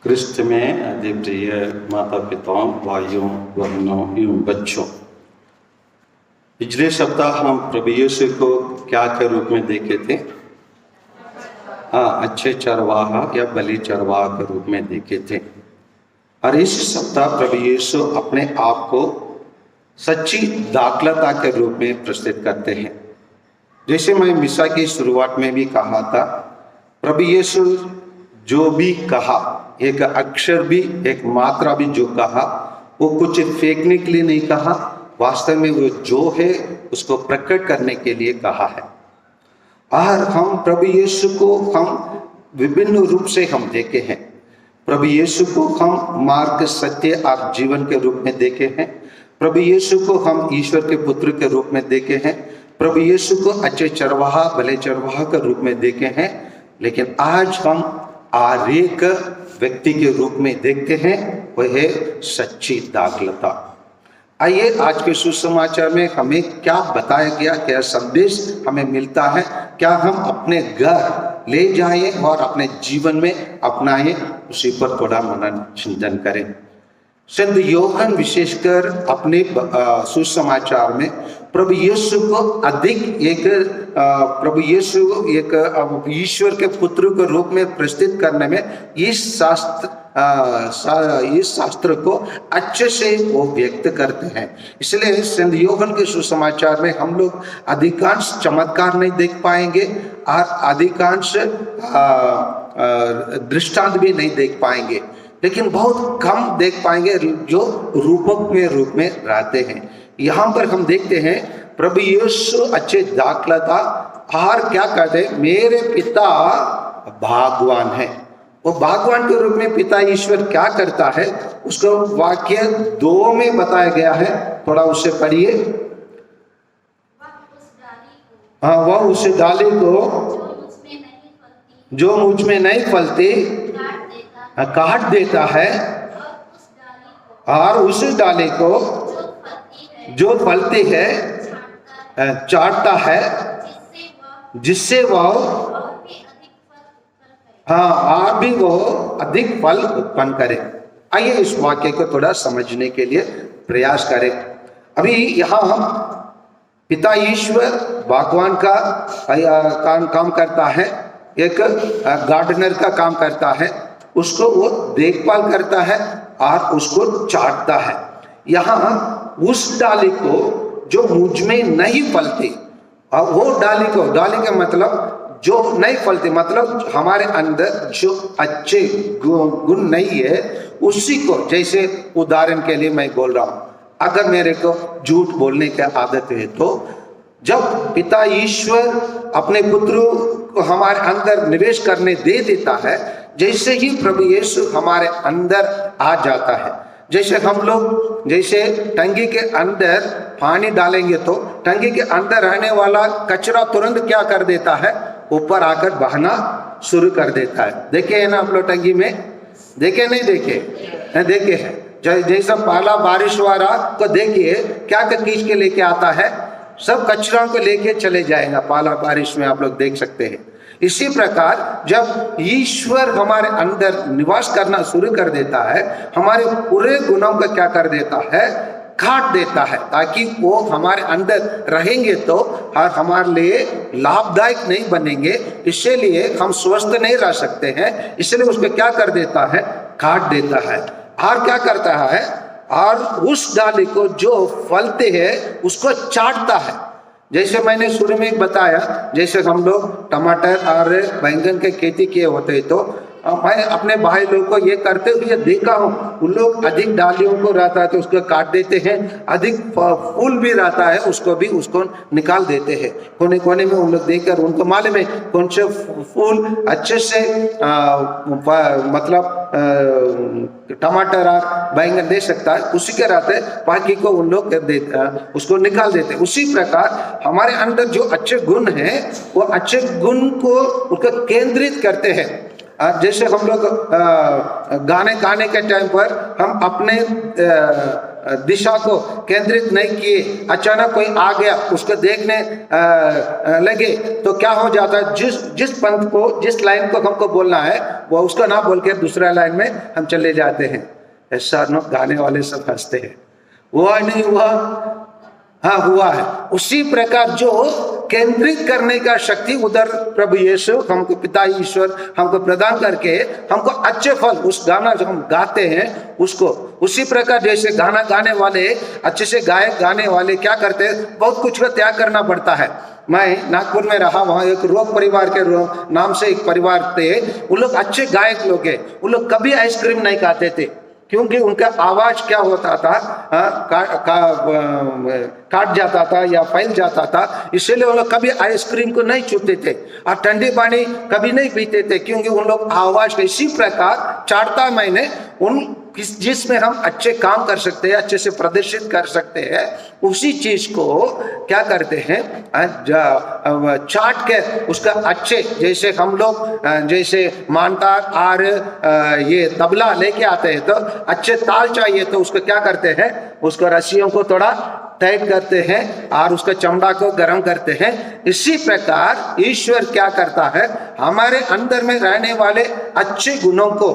क्रिस्त में अति प्रिय माता पिताओं, भाइयों, बहनों एवं बच्चों, पिछले सप्ताह हम प्रभु यीशु को क्या के रूप में देखे थे? अच्छे चरवाहा या बलि चरवाहा के रूप में देखे थे। और इस सप्ताह प्रभु यीशु अपने आप को सच्ची दाखलता के रूप में प्रस्तुत करते हैं। जैसे मैं मिसा की शुरुआत में भी कहा था, प्रभु यीशु जो भी कहा, एक अक्षर भी, एक मात्रा भी जो कहा, वो कुछ फेंकने के लिए नहीं कहा, वास्तव में वो जो है उसको प्रकट करने के लिए कहा है। और हम प्रभु यीशु को हम विभिन्न रूप से हम देखे हैं। प्रभु यीशु को हम मार्ग, सत्य और जीवन के रूप में देखे हैं। प्रभु यीशु को हम ईश्वर के पुत्र के रूप में देखे हैं। प्रभु यीशु को अच्छे चरवाहा, भले चरवाहा के रूप में देखे हैं। लेकिन आज हम और एक व्यक्ति के रूप में देखते हैं, वह है सच्ची दाखलता। आइए आज के सुसमाचार में हमें क्या बताया गया, क्या संदेश हमें मिलता है, क्या हम अपने घर ले जाएं और अपने जीवन में अपनाएं, उसी पर थोड़ा मनन चिंतन करें। संत यूहन्ना विशेषकर अपने सुसमाचार में प्रभु यीशु को अधिक प्रभु यीशु एक ईश्वर के पुत्र के रूप में प्रस्तुत करने में इस शास्त्र को अच्छे से वो व्यक्त करते हैं। इसलिए संत यूहन्ना के सुसमाचार में हम लोग अधिकांश चमत्कार नहीं देख पाएंगे और अधिकांश दृष्टांत भी नहीं देख पाएंगे, लेकिन बहुत कम देख पाएंगे जो रूपक में रूप में रहते हैं। यहाँ पर हम देखते हैं प्रभु यीशु अच्छे दाखलता और क्या कहते हैं, मेरे पिता भगवान है। वो भगवान के रूप में पिता ईश्वर क्या करता है, उसको वाक्य 2 में बताया गया है। थोड़ा उससे पढ़िए। वह उस डाली को जो मुझ में नहीं फलती काट देता है, और उस डाली को जो फलती है चाटता है, जिससे वह और भी वो अधिक फल उत्पन्न करे। आइए इस वाक्य को थोड़ा समझने के लिए प्रयास करें। अभी यहाँ पिता ईश्वर भगवान का काम करता है, एक गार्डनर का काम करता है, उसको वो देखभाल करता है और उसको चाटता है। यहाँ उस डाली को जो मुझ में नहीं फलती, और वो डाली का मतलब जो नहीं फलती, मतलब हमारे अंदर जो अच्छे गुण नहीं है, उसी को, जैसे उदाहरण के लिए मैं बोल रहा हूँ, अगर मेरे को झूठ बोलने की आदत है, तो जब पिता ईश्वर अपने पुत्र को हमारे अंदर निवेश करने दे देता है, जैसे ही प्रभु यीशु हमारे अंदर आ जाता है, जैसे हम लोग जैसे टंकी के अंदर पानी डालेंगे तो टंकी के अंदर रहने वाला कचरा तुरंत क्या कर देता है, ऊपर आकर बहना शुरू कर देता है। देखे है ना आप लोग टंकी में? देखे नहीं देखे? देखे है। जैसा पहला बारिश वाला को देखिए क्या खींच के लेके आता है, सब कचरा को लेके चले जाएगा। पहला बारिश में आप लोग देख सकते हैं। इसी प्रकार जब ईश्वर हमारे अंदर निवास करना शुरू कर देता है, हमारे पूरे गुणों का क्या कर देता है, काट देता है, ताकि वो हमारे अंदर रहेंगे तो और हमारे लिए लाभदायक नहीं बनेंगे, इसलिए हम स्वस्थ नहीं रह सकते हैं। इसलिए उसको क्या कर देता है, काट देता है। और क्या करता है, और उस डाली को जो फलते हैं उसको चाटता है। जैसे मैंने शुरू में बताया, जैसे हम लोग टमाटर और बैंगन के खेती किए होते हैं, तो मैं अपने भाई लोग को ये करते हुए देखा हूँ। उन लोग अधिक डालियों को रहता है तो उसको काट देते हैं, अधिक फूल भी रहता है उसको निकाल देते हैं। कोने कोने में उन लोग देखकर उनको मालूम है कौन से फूल अच्छे से मतलब टमाटर और बैंगन दे सकता है, उसी के रहते बाकी को उन लोग उसको निकाल देते। उसी प्रकार हमारे अंदर जो अच्छे गुण हैं, वो अच्छे गुण को उसको केंद्रित करते हैं। जैसे हम लोग गाने गाने के टाइम पर हम अपने दिशा को केंद्रित नहीं किए, अचानक कोई आ गया उसको देखने लगे तो क्या हो जाता है, जिस पंथ को, जिस लाइन को हमको बोलना है वो उसको ना बोल के दूसरा लाइन में हम चले जाते हैं। ऐसा न गाने वाले सब हंसते हैं, हुआ नहीं हुआ, हाँ हुआ है। उसी प्रकार जो केंद्रित करने का शक्ति उधर प्रभु यीशु हमको, पिता ईश्वर हमको प्रदान करके हमको अच्छे फल, उस गाना जो हम गाते हैं उसको, उसी प्रकार जैसे गाना गाने वाले, अच्छे से गायक गाने वाले क्या करते हैं, बहुत कुछ का त्याग करना पड़ता है। मैं नागपुर में रहा, वहाँ एक रोग परिवार के नाम से एक परिवार थे, वो लोग अच्छे गायक लोग हैं, वो लोग कभी आइसक्रीम नहीं खाते थे क्योंकि उनका आवाज क्या होता था, काट जाता था या फैल जाता था, इसलिए वो लोग कभी आइसक्रीम को नहीं छूते थे और ठंडे पानी कभी नहीं पीते थे क्योंकि उन लोग आवाज के इसी प्रकार 4 महीने उन जिसमें हम अच्छे काम कर सकते हैं, अच्छे से प्रदर्शित कर सकते हैं, उसी चीज को क्या करते हैं, चाट के उसका अच्छे, जैसे हम लोग जैसे मानतार और ये तबला लेके आते हैं तो अच्छे ताल चाहिए तो उसको क्या करते हैं, उसको रस्सियों को थोड़ा टाइट करते हैं और उसका चमड़ा को गर्म करते हैं। इसी प्रकार ईश्वर क्या करता है, हमारे अंदर में रहने वाले अच्छे गुणों को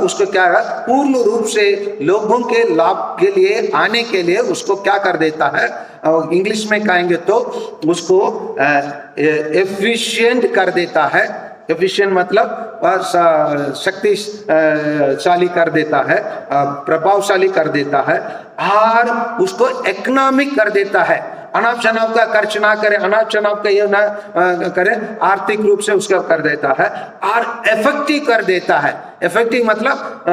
उसको क्या है, पूर्ण रूप से लोगों के लाभ के लिए आने के लिए उसको क्या कर देता है, इंग्लिश में कहेंगे तो उसको एफिशिएंट कर देता है। एफिशिएंट मतलब शक्तिशाली कर देता है, प्रभावशाली कर देता है और उसको इकोनॉमिक कर देता है। अनाप शनाप का खर्च ना करे, अनाप शनाप का ये ना करे, आर्थिक रूप से उसका कर देता है और इफेक्टिव कर देता है। इफेक्टिव मतलब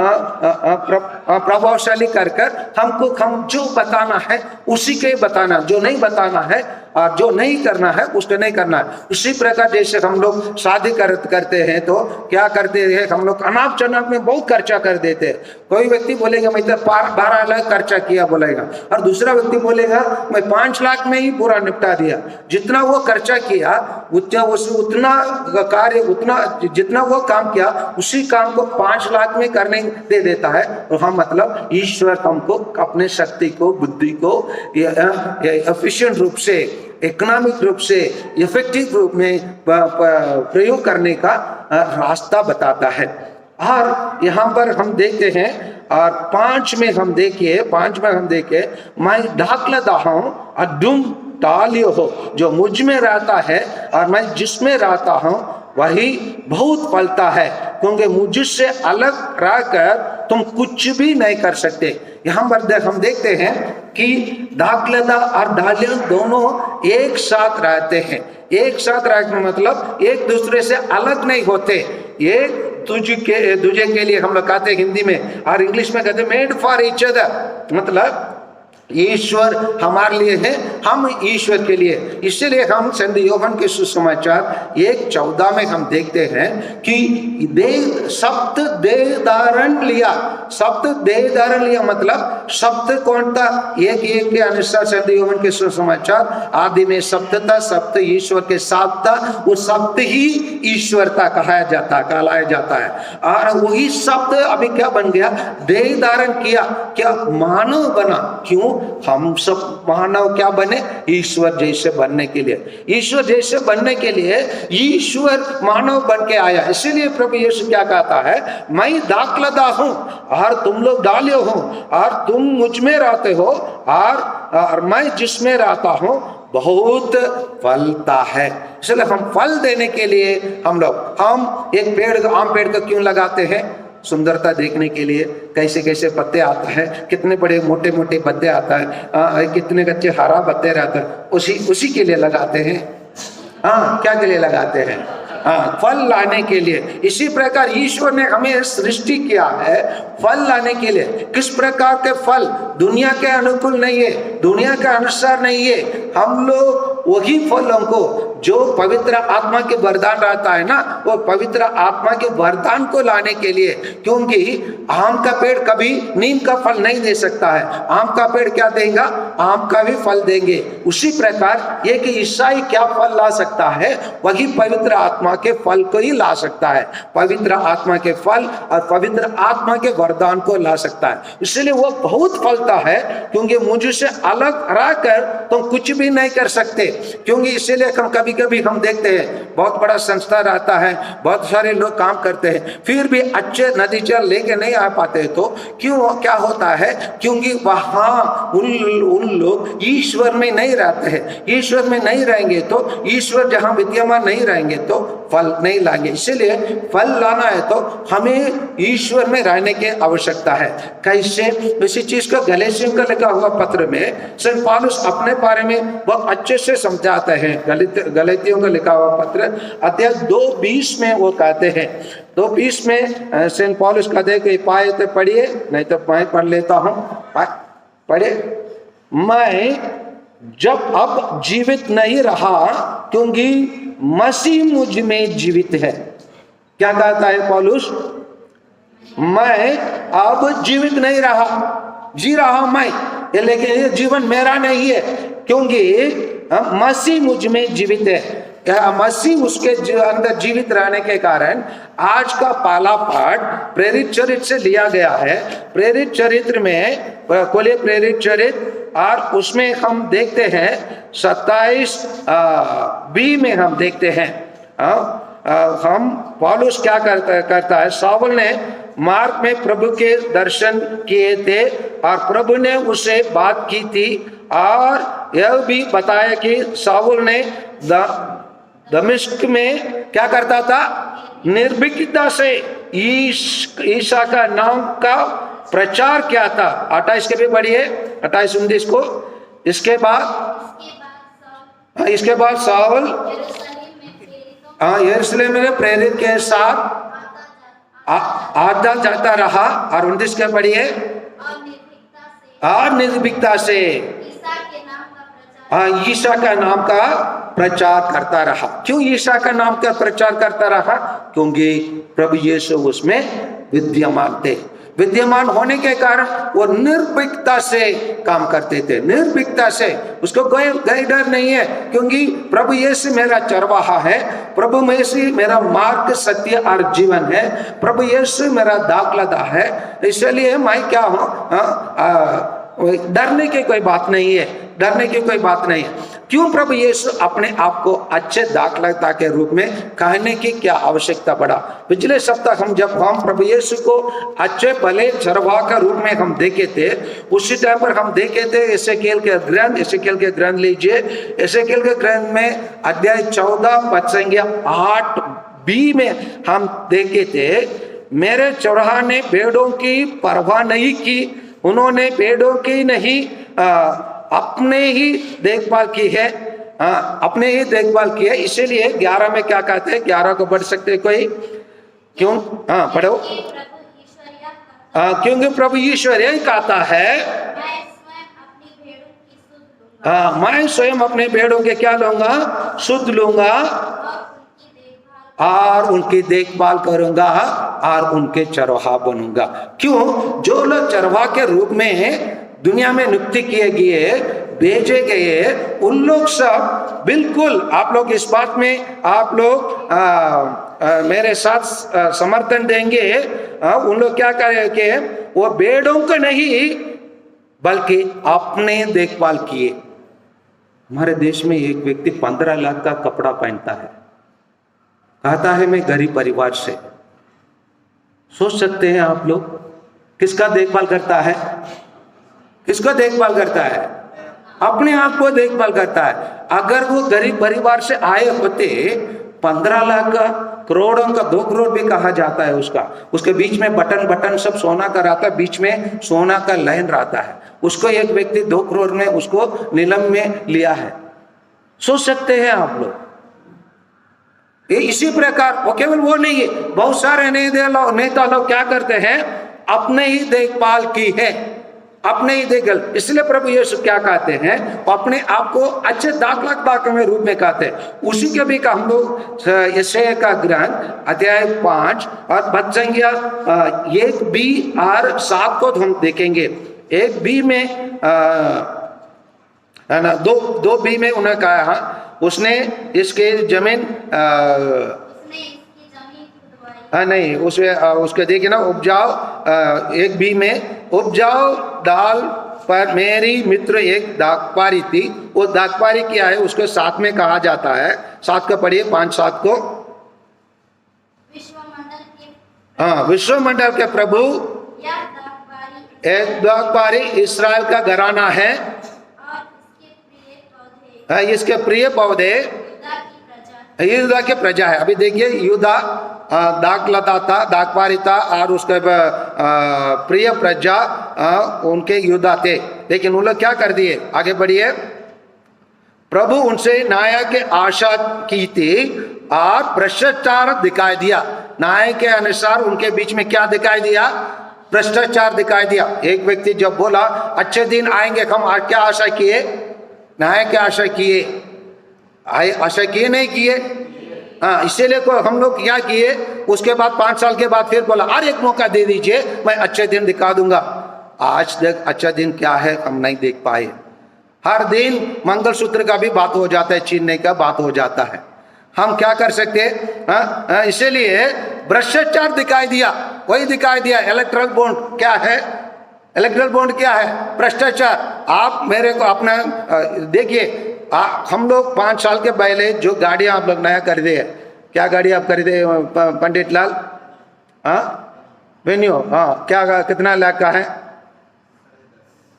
प्रभावशाली कर हमको हम जो बताना है उसी के बताना, जो नहीं बताना है और जो नहीं करना है उसको नहीं करना है। उसी प्रकार जैसे हम लोग शादी करते हैं तो क्या करते हैं, हम लोग अनाप शनाप में बहुत खर्चा कर देते हैं। कोई व्यक्ति बोलेगा मैं तो 12 लाख खर्चा किया बोलेगा, और दूसरा व्यक्ति बोलेगा मैं 5 लाख में ही पूरा निपटा दिया। जितना वो खर्चा किया उतना कार्य, उतना जितना वो काम किया उसी काम को 5 लाख में करने दे देता है। तो हम मतलब ईश्वर हमको अपने शक्ति को, बुद्धि को एफिशिएंट रूप से, इकोनॉमिक रूप से, इफेक्टिव रूप में प्रयोग करने का रास्ता बताता है। और यहाँ पर हम देखते हैं और 5 में हम देखिए मैं दाखलता हूँ और तुम डालियो हो, जो मुझ में रहता है और मैं जिसमें रहता हूँ वही बहुत फलता है, क्योंकि मुझसे अलग रहकर तुम कुछ भी नहीं कर सकते। यहाँ पर हम देखते हैं कि दाखलता और डालियों दोनों एक साथ रहते हैं। एक साथ रहने मतलब एक दूसरे से अलग नहीं होते। एक दूजे के लिए हम लोग कहते हैं हिंदी में और इंग्लिश में कहते हैं मेड फॉर ईच अदर, मतलब ईश्वर हमारे लिए है, हम ईश्वर के लिए। इसलिए हम संत योहन के सुसमाचार 1:14 में हम देखते हैं कि सप्त देह धारण लिया। सप्त देह धारण लिया मतलब सप्त कौन था, एक के अनुसार संत योहन के सुसमाचार आदि में सप्त था, सप्त ईश्वर के साथ था, वो सप्त ही ईश्वरता कहलाया जाता है। और वही सप्त अभी क्या बन गया, देह धारण किया, क्या मानव बना। क्यों हम सब मानव क्या बने, ईश्वर जैसे बनने के लिए। ईश्वर जैसे बनने के लिए ईश्वर मानव बन के आया। इसीलिए प्रभु यीशु क्या कहता है, मैं दाखलता हूं और तुम लोग डालियो हो और तुम मुझ में रहते हो और मैं जिसमें रहता हूं बहुत फलता है। इसलिए हम फल देने के लिए हम एक पेड़, आम पेड़ को क्यों लगाते हैं, सुंदरता देखने के लिए। कैसे कैसे पत्ते आता है, कितने बड़े मोटे मोटे पत्ते आता है, कितने अच्छे हरा पत्ते रहता है, उसी के लिए लगाते हैं। हाँ, क्या के लिए लगाते हैं, हाँ, फल लाने के लिए। इसी प्रकार ईश्वर ने हमें सृष्टि किया है फल लाने के लिए। किस प्रकार के फल, दुनिया के अनुकूल नहीं है, दुनिया के अनुसार नहीं है। हम लोग वही फलों को जो पवित्र आत्मा के वरदान रहता है ना, वो पवित्र आत्मा के वरदान को लाने के लिए, क्योंकि आम का पेड़ कभी नीम का फल नहीं दे सकता है, आम का पेड़ क्या देगा, आम का भी फल देंगे। उसी प्रकार ये कि ईसाई क्या फल ला सकता है, वही पवित्र आत्मा के फल को ही ला सकता है, पवित्र आत्मा के फल और पवित्र आत्मा के वरदान को ला सकता है। इसलिए वो बहुत फलता है, क्योंकि मुझसे अलग रहकर तुम कुछ भी नहीं कर सकते। क्योंकि इसीलिए हम कभी कभी हम देखते हैं बहुत बड़ा संस्था रहता है, बहुत सारे लोग काम करते हैं, फिर भी अच्छे नतीजे लेके नहीं आ पाते। तो क्यों, क्या होता है, क्योंकि वहां उन लोग ईश्वर में नहीं रहते हैं। ईश्वर में नहीं रहेंगे तो, ईश्वर जहां विद्यमान नहीं रहेंगे तो फल नहीं लाएंगे। इसलिए फल लाना है तो हमें ईश्वर में रहने की आवश्यकता है। कैसे? इसी चीज को गलातियों का लिखा हुआ पत्र में संत पौलुस अपने बारे में बहुत अच्छे से समझाते हैं। गलातियों का लिखा हुआ पत्र अध्याय 2:20 में वो कहते हैं, 2:20 में सेंट पौलुस कहते हैं कि पाए तो पढ़िए, नहीं तो मैं पढ़ लेता हूँ, पढ़े। मैं जब अब जीवित नहीं रहा, क्योंकि मसीह मुझ में जीवित है। क्या कहता है पौलुस? मैं अब जीवित नहीं रहा, जी रहा हूं मैं, लेकिन ये जीवन मेरा नहीं है, क्योंकि मसीह मुझ में जीवित है। मसीह उसके अंदर जीवित रहने के कारण आज का पहला पाठ प्रेरित चरित्र से लिया गया है। प्रेरित चरित्र में खोलिए, प्रेरित चरित्र, और उसमें हम देखते हैं 27b में हम देखते हैं, हम पौलुस क्या करता है। शाऊल ने मार्ग में प्रभु के दर्शन किए थे और प्रभु ने उससे बात की थी, और यह भी बताया कि शाऊल ने दमिश्क में क्या करता था, निर्भीकता से ईसा का नाम का प्रचार किया था। 28 के भी पढ़िए, 28-29 को। इसके बाद शाऊल यरूशलेम में प्रेरित के साथ आता जाता रहा, और 29 के पढ़िए, और निर्भीकता से ईसा का नाम का प्रचार करता रहा। क्यों ईसा का नाम का प्रचार करता रहा? क्योंकि प्रभु यीशु उसमें विद्यमान थे। विद्यमान होने के कारण वो निर्भीकता से काम करते थे, निर्भीकता से, उसको कोई डर नहीं है, क्योंकि प्रभु यीशु मेरा चरवाहा है, प्रभु यीशु मेरा मार्ग, सत्य और जीवन है, प्रभु यीशु मेरा दाखलता है। इसलिए मैं क्या हूँ, डरने की कोई बात नहीं है, डरने की कोई बात नहीं है। क्यों प्रभु यीशु अपने आप को अच्छे दाखलता के रूप में कहने की क्या आवश्यकता पड़ा? पिछले सप्ताह हम प्रभु यीशु को अच्छे भले चरवाहा का रूप में हम देखे थे। उसी टाइम पर हम देखे थे एसेकिएल के ग्रंथ लीजिए। एसेकिएल के ग्रंथ में अध्याय 14 पद संख्या 8b में हम देखे थे, मेरे चरवाहा ने भेड़ों की परवाह नहीं की, उन्होंने भेड़ों की नहीं अपने ही देखभाल की है, अपने ही देखभाल की है। इसीलिए 11 में क्या कहते हैं, 11 को पढ़ सकते कोई? क्यों? पढ़ो। क्योंकि प्रभु ईश्वर यही कहता है, मैं स्वयं अपने भेड़ों के क्या लूंगा, शुद्ध लूंगा, और उनकी देखभाल करूंगा, और उनके चरवाहा बनूंगा। क्यों? जो लोग चरवाहा के रूप में दुनिया में नियुक्त किए गए, भेजे गए, उन लोग सब बिल्कुल, आप लोग इस बात में आप लोग मेरे साथ समर्थन देंगे, उन लोग क्या करेंगे, वो भेड़ों को नहीं बल्कि अपने देखभाल किए। हमारे देश में एक व्यक्ति 15 लाख का कपड़ा पहनता है, कहता है मैं गरीब परिवार से। सोच सकते हैं आप लोग, किसका देखभाल करता है? किसको देखभाल करता है? अपने आप को देखभाल करता है। अगर वो गरीब परिवार से आए होते, 15 लाख का, करोड़ों का, 2 करोड़ भी कहा जाता है उसके बीच में बटन सब सोना का रहता है, बीच में सोना का लाइन रहता है। उसको एक व्यक्ति 2 करोड़ में उसको नीलम में लिया है। सोच सकते हैं आप लोग? इसी प्रकार वो केवल वो नहीं है, बहुत सारे नेता लोग क्या करते हैं, अपने ही देखभाल की है, अपने ही देखल। इसलिए प्रभु यीशु क्या कहते हैं, अपने आप को अच्छे दाखलता में रूप में कहते हैं। उसी के भी का हम लोग यशायाह का ग्रंथ अध्याय 5 और पद संख्या 1b और 7 को हम देखेंगे। 1b में है ना, 2b में उन्हें कहा उसने इसके जमीन नहीं उसके देखिए ना, उपजाओ 1b में उपजाओ दाल पर मेरी मित्र एक दाखपारी थी। वो दाखपारी क्या है उसके साथ में कहा जाता है, 7 का पढ़िए 5-7 को। विश्वमंडल के प्रभु एक दाखपारी इस्राएल का घराना है, इसके प्रिय पौधे यूदा की प्रजा है। अभी देखिए यूदा दाखलता था, दाखपारी था और उसके प्रिय प्रजा उनके यूदा थे, लेकिन उन लोग क्या कर दिए। आगे बढ़िए। प्रभु उनसे न्याय के आशा की थी और भ्रष्टाचार दिखाई दिया। न्याय के अनुसार उनके बीच में क्या दिखाई दिया, भ्रष्टाचार दिखाई दिया। एक व्यक्ति जब बोला अच्छे दिन आएंगे, हम क्या आशा किए, न्याय की आशा किए, आशा किए नहीं किए। हाँ, इसीलिए को हम लोग क्या किए, उसके बाद 5 साल के बाद फिर बोला और एक मौका दे दीजिए, मैं अच्छे दिन दिखा दूंगा। आज तक अच्छा दिन क्या है हम नहीं देख पाए। हर दिन मंगलसूत्र का भी बात हो जाता है, छीनने का बात हो जाता है। हम क्या कर सकते हैं, इसीलिए भ्रष्टाचार दिखाई दिया, वही दिखाई दिया। इलेक्ट्रल बॉन्ड क्या है, इलेक्ट्रल बॉन्ड क्या है, भ्रष्टाचार। आप मेरे को अपना देखिए, हम लोग 5 साल के पहले जो गाड़ियां आप लोग नया खरीदे, क्या गाड़ी आप खरीदे पंडित लाल, वेन्यू, क्या कितना लाख का है,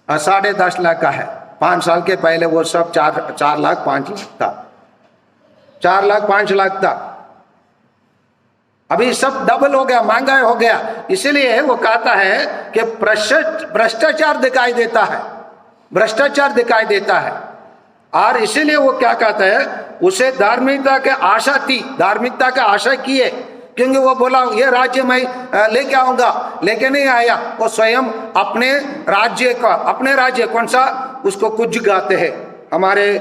10.5 लाख का है। 5 साल के पहले वो सब 4 लाख 5 लाख था, 4 लाख 5 लाख था। अभी सब डबल हो गया, महंगाई हो गया। इसीलिए वो कहता है कि भ्रष्टाचार दिखाई देता है, भ्रष्टाचार दिखाई देता है। और इसीलिए वो क्या कहता है, उसे धार्मिकता के आशा थी, धार्मिकता का आशा की है, क्योंकि वो बोला ये राज्य मैं लेके आऊंगा, लेके नहीं आया। वो स्वयं अपने राज्य का, अपने राज्य कौन सा, उसको कुछ गाते हैं हमारे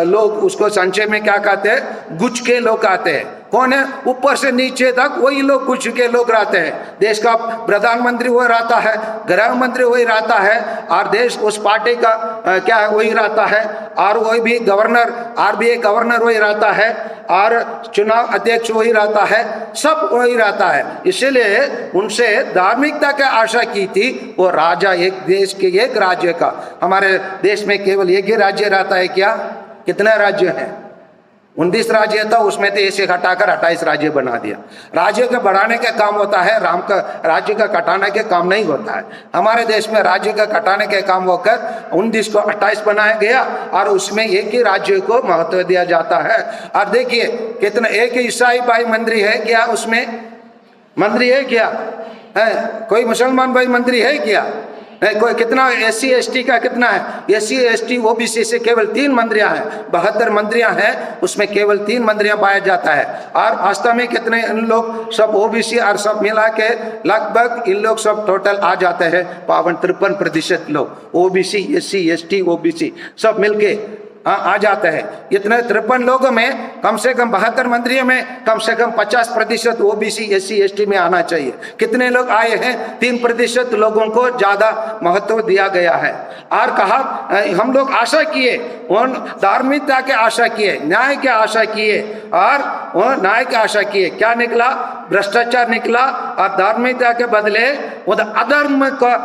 लोग, उसको संचय में क्या कहते हैं, गुच के लोग आते हैं। कौन है, ऊपर से नीचे तक वही लोग कुछ के लोग रहते हैं। देश का प्रधानमंत्री वही रहता है, गृह मंत्री वही रहता है, और देश उस पार्टी का क्या है वही रहता है, और वही भी गवर्नर, आरबीआई गवर्नर वही रहता है, और चुनाव अध्यक्ष वही रहता है, सब वही रहता है। इसीलिए उनसे धार्मिकता की आशा की थी। वो राजा एक देश के, एक राज्य का, हमारे देश में केवल एक ही राज्य रहता है क्या, कितने राज्य हैं, 29 राज्य था, उसमें से ऐसे घटाकर 28 राज्य बना दिया। राज्य का बढ़ाने का काम होता है, राम का राज्य का घटाने के काम नहीं होता है। हमारे देश में राज्य का घटाने के काम होकर 29 को 28 बनाया गया, और उसमें एक ही राज्य को महत्व दिया जाता है। और देखिए कितना, एक ईसाई भाई मंत्री है क्या, उसमें मंत्री है क्या, है कोई मुसलमान भाई मंत्री है क्या, कोई, कितना SC ST का कितना है, SC ST OBC से केवल 3 मंत्रियां हैं, 72 मंत्रियां हैं, उसमें केवल 3 मंत्रियां पाया जाता है। और वास्तव में कितने इन लोग सब OBC और सब मिला के लगभग इन लोग सब टोटल आ जाते हैं 53% लोग, OBC SC ST OBC सब मिलके आ जाते हैं। इतने 53 लोगों में कम से कम 72 मंत्रियों में कम से कम 50% OBC SC ST में आना चाहिए। कितने लोग आए हैं, 3% लोगों को ज्यादा महत्व दिया गया है। और कहा हम लोग आशा किए, उन धार्मिकता के आशा किए, न्याय के आशा किए, और वो न्याय की आशा किए, क्या निकला, भ्रष्टाचार निकला, और धार्मिकता के बदले वो अधर्म का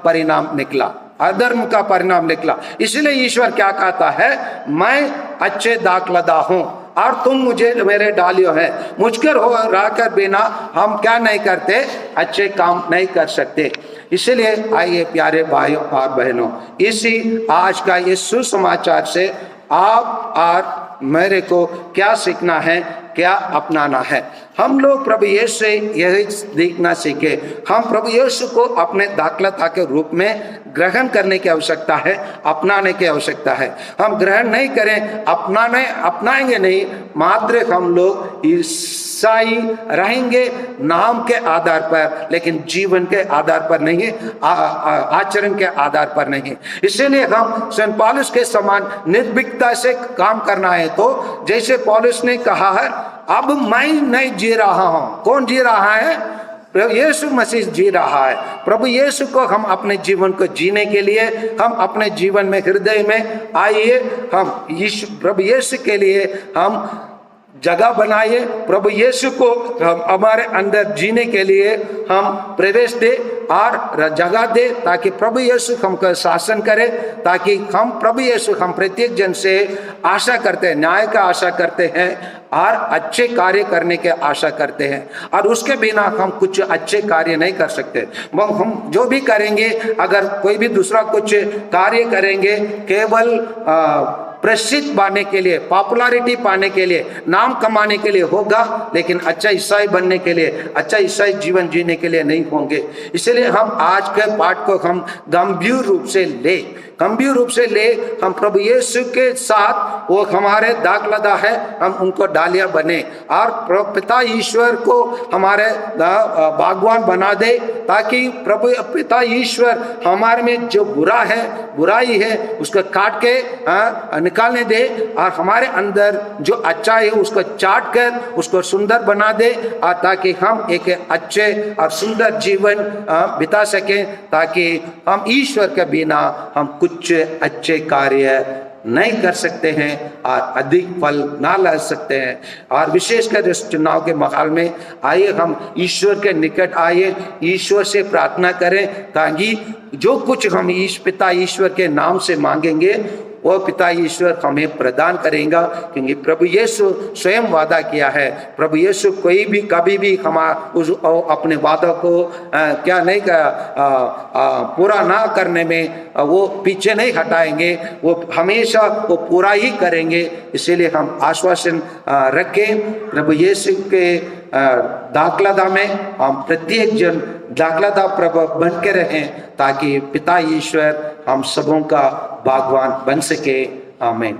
परिणाम निकला, अधर्म का परिणाम निकला। इसलिए ईश्वर क्या कहता है, मैं अच्छे दाखलता हूं और तुम मुझे मेरे डालियो है, मुझकर हो रहकर बिना हम क्या नहीं करते, अच्छे काम नहीं कर सकते। इसलिए आइए प्यारे भाइयों और बहनों, इसी आज का ये सुसमाचार से आप और मेरे को क्या सीखना है, क्या अपनाना है। हम लोग प्रभु यीशु से यही देखना सीखे। हम प्रभु यीशु को अपने दाखलता के रूप में ग्रहण करने की आवश्यकता है, अपनाने की आवश्यकता है। हम ग्रहण नहीं करें, अपनाएंगे नहीं, मात्र हम लोग ईसाई रहेंगे नाम के आधार पर, लेकिन जीवन के आधार पर नहीं, आचरण के आधार पर नहीं। इसीलिए हम संत पौलुस के समान निर्भीकता से काम करना है। तो जैसे पौलुस ने कहा है, अब मैं नहीं जी रहा हूं। कौन जी रहा है? प्रभु यीशु मसीह जी रहा है। प्रभु यीशु को हम अपने जीवन को जीने के लिए, हम अपने जीवन में हृदय में आइए, हम प्रभु यीशु के लिए हम जगह बनाइए। प्रभु यीशु को हम हमारे अंदर जीने के लिए हम प्रवेश दे और जगह दे, ताकि प्रभु यीशु हमको शासन करे, ताकि हम प्रभु यीशु हम प्रत्येक जन से आशा करते हैं, न्याय का आशा करते हैं और अच्छे कार्य करने के आशा करते हैं। और उसके बिना हम कुछ अच्छे कार्य नहीं कर सकते। हम जो भी करेंगे, अगर कोई भी दूसरा कुछ कार्य करेंगे केवल प्रसिद्ध पाने के लिए, पॉपुलैरिटी पाने के लिए, नाम कमाने के लिए होगा, लेकिन अच्छा ईसाई बनने के लिए, अच्छा ईसाई जीवन जीने के लिए नहीं होंगे। इसलिए हम आज के पाठ को हम गंभीर रूप से ले, हम प्रभु यीशु के साथ, वो हमारे दाखलता है, हम उनको डालियां बने और पिता ईश्वर को हमारे बागवान बना दे, ताकि प्रभु पिता ईश्वर हमारे में जो बुराई है उसको काट के निकालने दे, और हमारे अंदर जो अच्छा है उसको चाट कर उसको सुंदर बना दे, और ताकि हम एक अच्छे और सुंदर जीवन बिता सकें, ताकि हम ईश्वर के बिना हम कुछ अच्छे कार्य नहीं कर सकते हैं और अधिक फल ना ला सकते हैं। और विशेषकर इस चुनाव के माहौल में आइए हम ईश्वर के निकट आइए, ईश्वर से प्रार्थना करें, ताकि जो कुछ हम पिता ईश्वर के नाम से मांगेंगे वो पिता ईश्वर हमें प्रदान करेगा, क्योंकि प्रभु यीशु स्वयं वादा किया है। प्रभु यीशु कोई भी कभी भी अपने वादों को क्या नहीं पूरा ना करने में वो पीछे नहीं हटाएंगे, वो हमेशा वो पूरा ही करेंगे। इसीलिए हम आश्वासन रखें प्रभु यीशु के दाखलता में हम प्रत्येक जन दाखलता प्रभु बन के रहें, ताकि पिता ईश्वर हम सबों का बागवान बन सके। आमीन।